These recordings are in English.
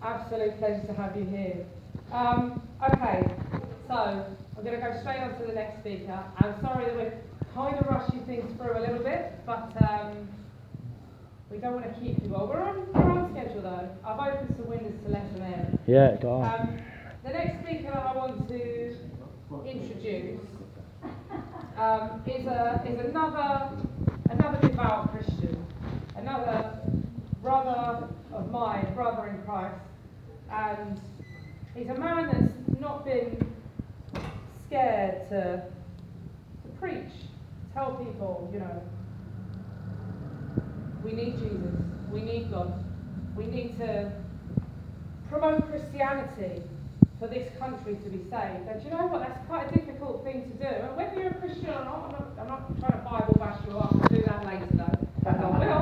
Absolute pleasure to have you here. Okay, so I'm going to go straight on to the next speaker. I'm sorry that we're kind of rushing things through a little bit, but we don't want to keep you all. We're on schedule though. I've opened some windows to let them in. Yeah, go on. The next speaker that I want to introduce is another devout Christian, another brother of mine, brother in Christ, and he's a man that's not been scared to preach, tell people, we need Jesus, we need God, we need to promote Christianity for this country to be saved. And do you know what? That's quite a difficult thing to do. And whether you're a Christian or not, I'm not trying to Bible bash you up. I'll do that later though. And I will.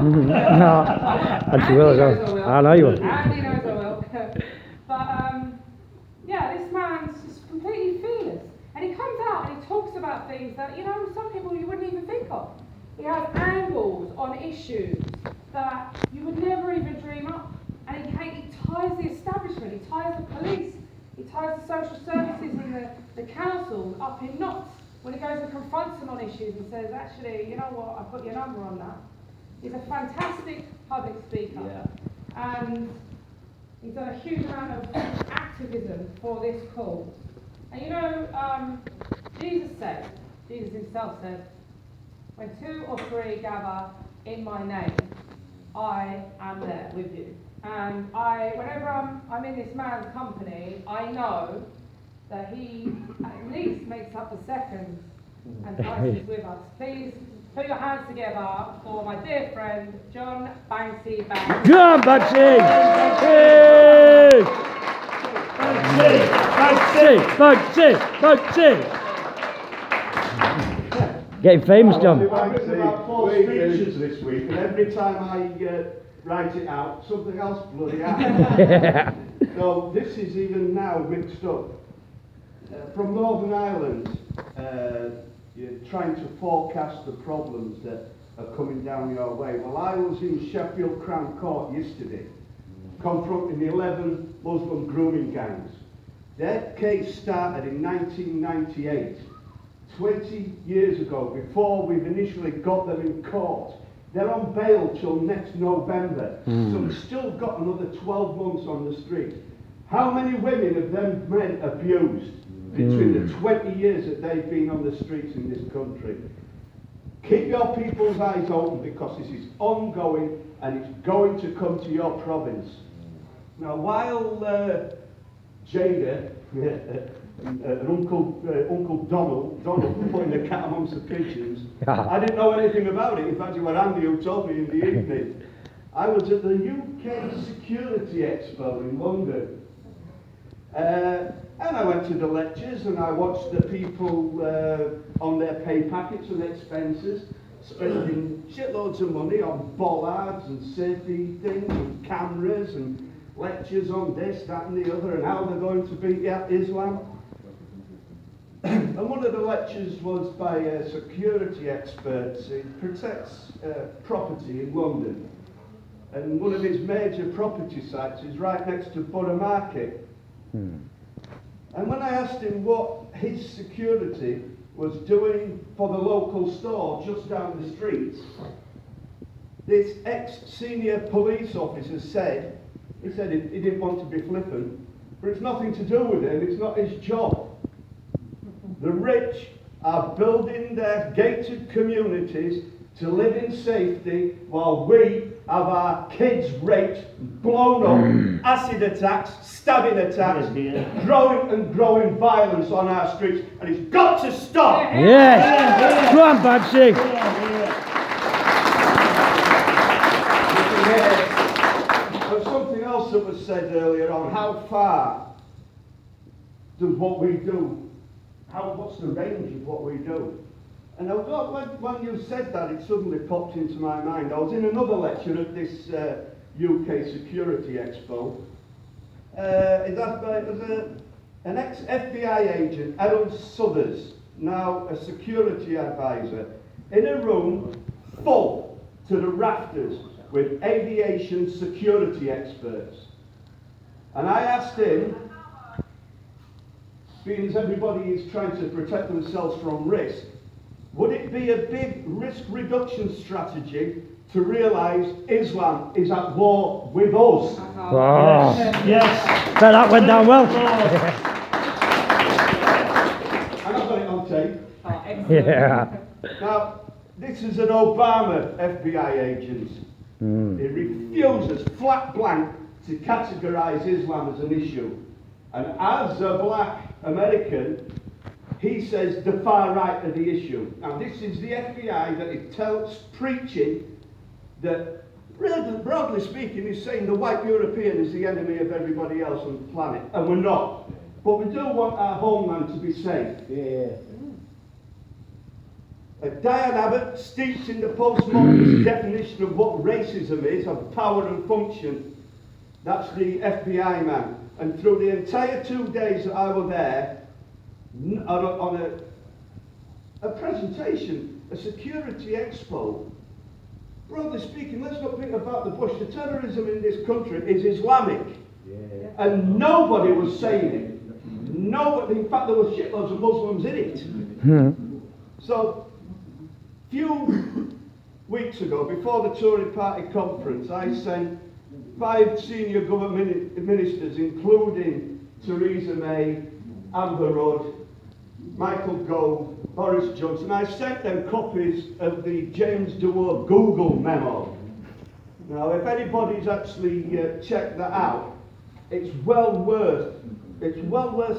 And you will as well. I know you will. Andy knows I will. But this man's just completely fearless. And he comes out and he talks about things that, some people you wouldn't even think of. He has angles on issues that you would never even dream up. And he ties the establishment, he ties the police, he ties the social services and the councils up in knots when he goes and confronts them on issues and says, actually, you know what, I put your number on that. He's a fantastic public speaker. And he's done a huge amount of activism for this cause. And Jesus himself said, when 2 or 3 gather in my name, I am there with you. And whenever I'm in this man's company, I know that he at least makes up the seconds and Christ is with us. Please put your hands together for my dear friend, John Banksy Banks. Go on, Banksy! Banksy! Getting famous, John. I've written about 4 speeches this week, and every time I write it out, something else bloody happens. So this is even now mixed up. From Northern Ireland, you're trying to forecast the problems that are coming down your way. Well, I was in Sheffield Crown Court yesterday, confronting 11 Muslim grooming gangs. Their case started in 1998, 20 years ago, before we've initially got them in court. They're on bail till next November, so we've still got another 12 months on the street. How many women have them men abused between the 20 years that they've been on the streets in this country? Keep your people's eyes open, because this is ongoing and it's going to come to your province. Now, while Jada and Uncle Donald putting the cat amongst the pigeons, I didn't know anything about it. In fact, it was Andy who told me in the evening. I was at the UK Security Expo in London. And I went to the lectures and I watched the people on their pay packets and expenses spending shitloads of money on bollards and safety things and cameras and lectures on this, that and the other, and how they're going to beat Islam. And one of the lectures was by a security expert. He protects property in London. And one of his major property sites is right next to Borough Market. And when I asked him what his security was doing for the local store just down the street, this ex-senior police officer said, he didn't want to be flippant, but it's nothing to do with him, it's not his job. The rich are building their gated communities to live in safety while we have our kids raped, blown up, acid attacks, stabbing attacks, growing violence on our streets, and it's got to stop! Yes! Go on, Banksy! And something else that was said earlier on, how far does what we do, what's the range of what we do? And when you said that, it suddenly popped into my mind. I was in another lecture at this UK Security Expo. It was an ex-FBI agent, Errol Suthers, now a security advisor, in a room full to the rafters with aviation security experts. And I asked him, being as everybody is trying to protect themselves from risk, would it be a big risk reduction strategy to realise Islam is at war with us? Oh. Yes. Bet that went down well. And I've got it on tape. Oh, excellent. Yeah. Now, this is an Obama FBI agent. He refuses flat blank to categorise Islam as an issue. And as a black American, he says the far right of the issue. Now, this is the FBI that is preaching that, broadly speaking, is saying the white European is the enemy of everybody else on the planet. And we're not. But we do want our homeland to be safe. Yeah. Diane Abbott, steeped in the postmodernist definition of what racism is, of power and function, that's the FBI man. And through the entire 2 days that I was there, on a presentation, a security expo, broadly speaking, let's not think about the bush. The terrorism in this country is Islamic. Yeah. And nobody was saying it. Nobody, in fact, there were shitloads of Muslims in it. So, few weeks ago, before the Tory Party conference, I sent 5 senior government ministers, including Theresa May, Amber Rudd, Michael Gove, Boris Johnson. I sent them copies of the James Dewar Google memo. Now, if anybody's actually checked that out, it's well worth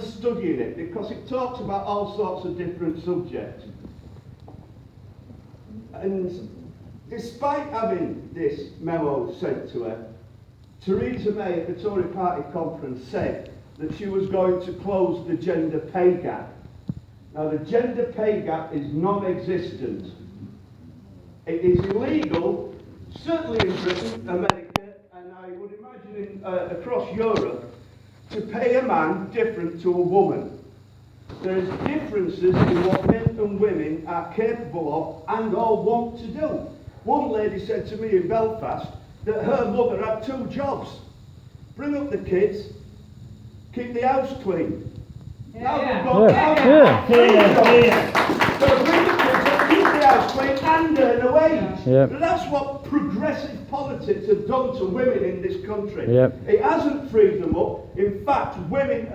studying it, because it talks about all sorts of different subjects. And despite having this memo sent to her, Theresa May at the Tory Party conference said that she was going to close the gender pay gap. Now, the gender pay gap is non-existent. It is illegal, certainly in Britain, America, and I would imagine across Europe, to pay a man different to a woman. There's differences in what men and women are capable of and or want to do. One lady said to me in Belfast that her mother had 2 jobs. Bring up the kids, keep the house clean. Now we've got So bring the kids up, keep the house clean and earn a wage. Yep. That's what progressive politics have done to women in this country. Yep. It hasn't freed them up. In fact, women...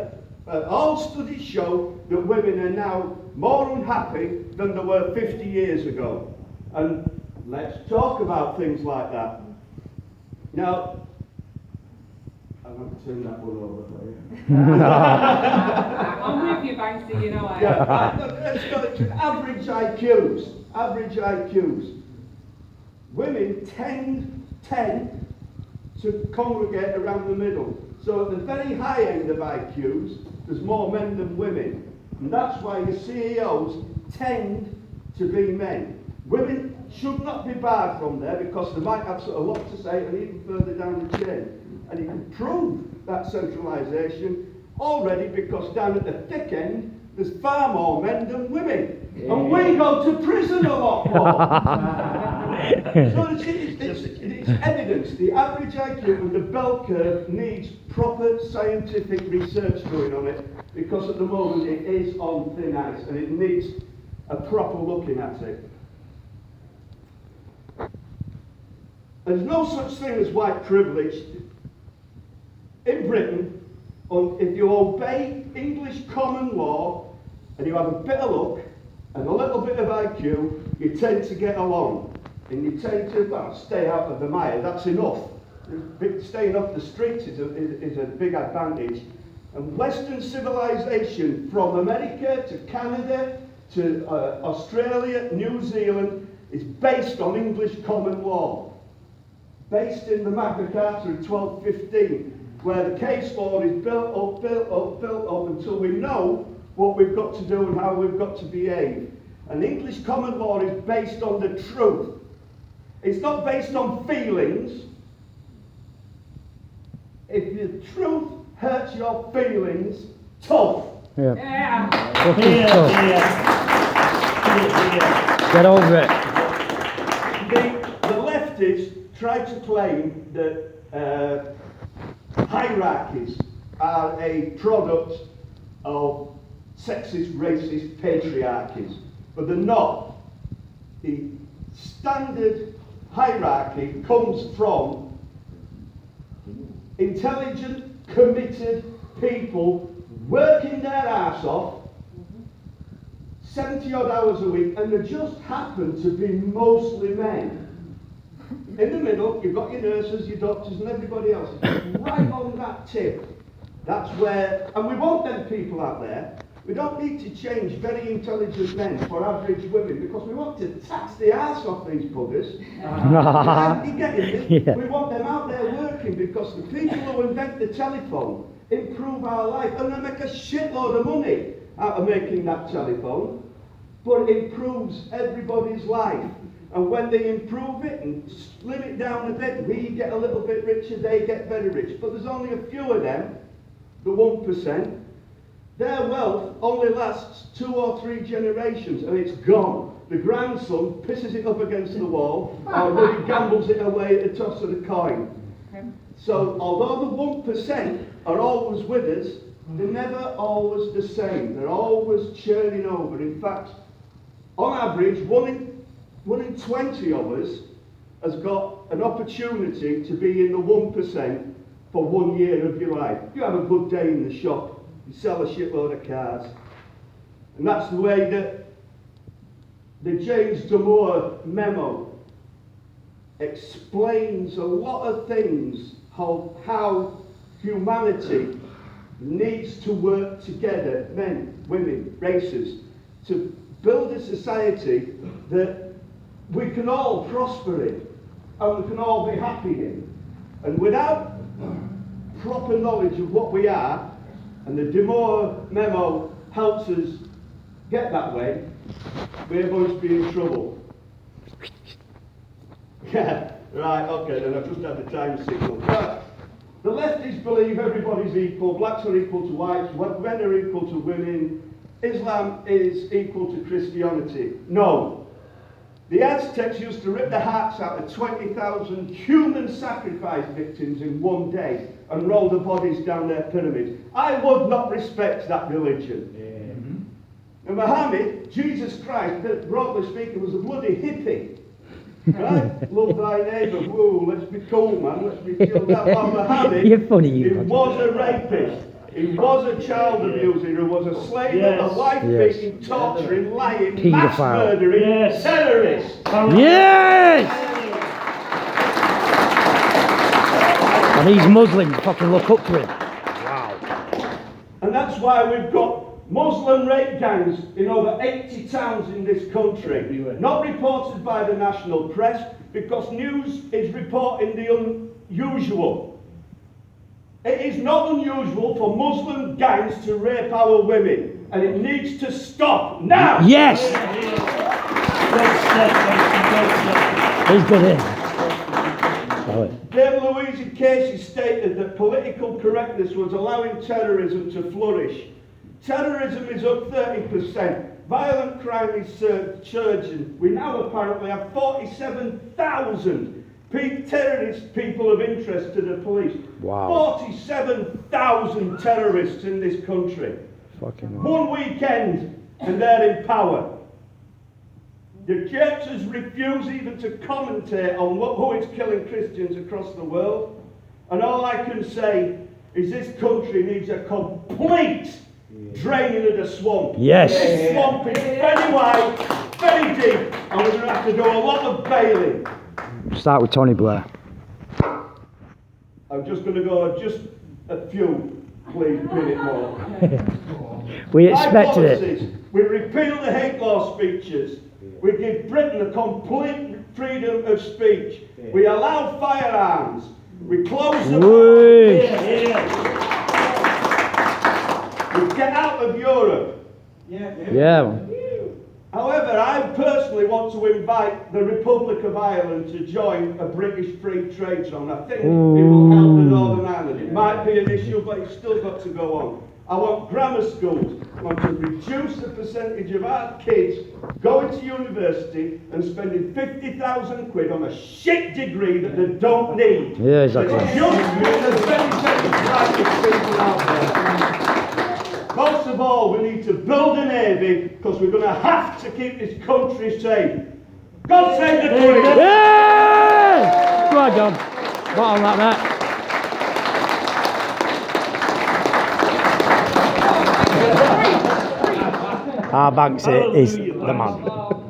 all studies show that women are now more unhappy than they were 50 years ago. And let's talk about things like that. Now, I'm going to turn that one over for you. I'm with you, Banksy, you know I am. Yeah, let's go to average IQs. Average IQs. Women tend to congregate around the middle. So at the very high end of IQs, there's more men than women. And that's why your CEOs tend to be men. Women should not be barred from there because they might have a lot to say and even further down the chain. And you can prove that centralisation already because down at the thick end, there's far more men than women. Yeah. And we go to prison a lot more. So it's evidence. The average IQ and the bell curve needs proper scientific research going on it because at the moment it is on thin ice and it needs a proper looking at it. There's no such thing as white privilege. In Britain, if you obey English common law and you have a bit of luck and a little bit of IQ, you tend to get along. And you tend to, stay out of the mire. That's enough. Staying off the streets is a big advantage. And Western civilization, from America to Canada to Australia, New Zealand, is based on English common law. Based in the Magna Carta of 1215, where the case law is built up until we know what we've got to do and how we've got to behave. And English common law is based on the truth. It's not based on feelings. If the truth hurts your feelings, tough. Yeah. Yeah. Get over it. The leftists try to claim that hierarchies are a product of sexist, racist patriarchies, but they're not. The standard hierarchy comes from intelligent, committed people working their arse off 70 odd hours a week, and they just happen to be mostly men. In the middle, you've got your nurses, your doctors, and everybody else. Right on that tip. That's where, and we want them people out there. We don't need to change very intelligent men for average women, because we want to tax the arse off these buggers. You get it? Yeah. We want them out there working, because the people who invent the telephone improve our life, and they make a shitload of money out of making that telephone, but it improves everybody's life. And when they improve it and slim it down a bit, we get a little bit richer, they get very rich. But there's only a few of them, the 1%. Their wealth only lasts 2 or 3 generations, and it's gone. The grandson pisses it up against the wall, or really gambles it away at the toss of the coin. So although the 1% are always with us, they're never always the same. They're always churning over. In fact, on average, one in 20 of us has got an opportunity to be in the 1% for 1 year of your life. You have a good day in the shop, you sell a shitload of cars. And that's the way that the James Damore memo explains a lot of things, how humanity needs to work together, men, women, races, to build a society that we can all prosper in and we can all be happy in. And without proper knowledge of what we are, and the Damore memo helps us get that way, we're going to be in trouble. Yeah, right, okay, then I've just had the time signal. But the lefties believe everybody's equal, blacks are equal to whites, men are equal to women, Islam is equal to Christianity. No. The Aztecs used to rip the hearts out of 20,000 human sacrifice victims in one day and roll the bodies down their pyramids. I would not respect that religion. Yeah. And Muhammad, Jesus Christ, broadly speaking, was a bloody hippie. Right? Love thy neighbour. Whoa, let's be cool, man. Let's be chilled out. Well, Muhammad, You're funny, he was a rapist. He was a child abuser, he was a slave, a wife-beating, torturing, lying, mass murdering terrorist. Yes! And he's Muslim, fucking look up to him. Wow. And that's why we've got Muslim rape gangs in over 80 towns in this country. Not reported by the national press, because news is reporting the unusual. It is not unusual for Muslim gangs to rape our women, and it needs to stop now! Yes! He's good in. Dame Louisa Casey stated that political correctness was allowing terrorism to flourish. Terrorism is up 30%. Violent crime is surging. We now apparently have 47,000 terrorist people of interest to the police. Wow. 47,000 terrorists in this country. Fucking One weekend and they're in power. The churches refuse even to commentate on who is killing Christians across the world. And all I can say is this country needs a complete draining of the swamp. Yes. This swamp is very wide, very deep, and we're going to have to do a lot of bailing. Start with Tony Blair. I'm just going to go just a few, please, minute more. We expected it. We repeal the hate law speeches. We give Britain a complete freedom of speech. We allow firearms. We close the borders. We get out of Europe. Yeah. However, I personally want to invite the Republic of Ireland to join a British free trade zone. I think it will help the Northern Ireland. It might be an issue, but it's still got to go on. I want grammar schools. I want to reduce the percentage of our kids going to university and spending 50,000 quid on a shit degree that they don't need. Yeah, exactly. It's just there's very private people out there. because we're going to have to keep this country safe. God save the Queen! Yeah! Go on, John. What on that, Matt? Our Banksy is the man.